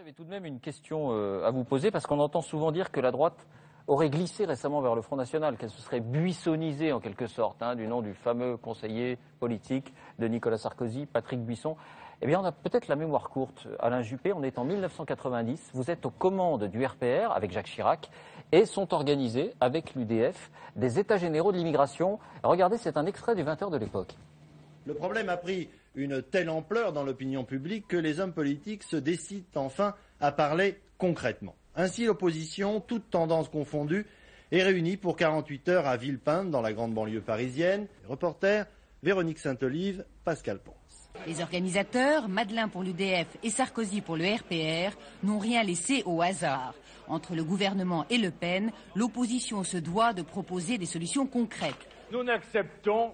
J'avais tout de même une question à vous poser, parce qu'on entend souvent dire que la droite aurait glissé récemment vers le Front National, qu'elle se serait buissonnisée en quelque sorte, du nom du fameux conseiller politique de Nicolas Sarkozy, Patrick Buisson. Eh bien, on a peut-être la mémoire courte. Alain Juppé, on est en 1990, vous êtes aux commandes du RPR avec Jacques Chirac, et sont organisés avec l'UDF des États généraux de l'immigration. Regardez, c'est un extrait du 20h de l'époque. Le problème a pris une telle ampleur dans l'opinion publique que les hommes politiques se décident enfin à parler concrètement. Ainsi, l'opposition, toutes tendances confondues, est réunie pour 48 heures à Villepinte, dans la grande banlieue parisienne. Reporter, Véronique Saint-Olive, Pascal Ponce. Les organisateurs, Madelin pour l'UDF et Sarkozy pour le RPR, n'ont rien laissé au hasard. Entre le gouvernement et Le Pen, l'opposition se doit de proposer des solutions concrètes. Nous n'acceptons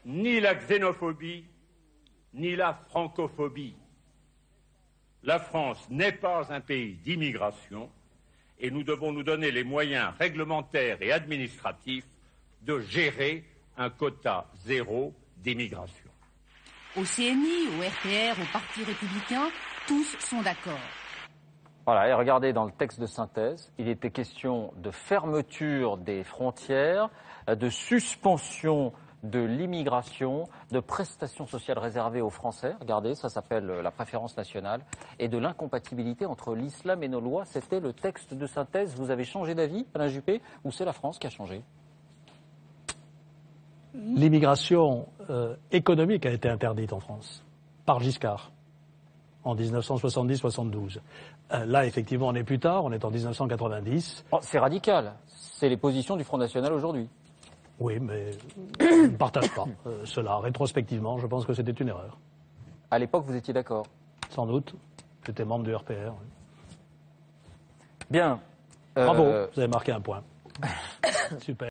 ni la xénophobie, ni la francophobie. La France n'est pas un pays d'immigration et nous devons nous donner les moyens réglementaires et administratifs de gérer un quota zéro d'immigration. Au CNI, au RPR, au Parti républicain, tous sont d'accord. Voilà, et regardez dans le texte de synthèse, il était question de fermeture des frontières, de suspension de l'immigration, de prestations sociales réservées aux Français, regardez, ça s'appelle la préférence nationale, et de l'incompatibilité entre l'islam et nos lois. C'était le texte de synthèse. Vous avez changé d'avis, Alain Juppé, ou c'est la France qui a changé? L'immigration économique a été interdite en France, par Giscard, en 1970-72. Là, effectivement, on est plus tard, on est en 1990. Oh, c'est radical, c'est les positions du Front National aujourd'hui. Oui, mais je ne partage pas cela. Rétrospectivement, je pense que c'était une erreur. À l'époque, vous étiez d'accord? Sans doute. J'étais membre du RPR. Oui. Bien. Bravo, vous avez marqué un point. Super.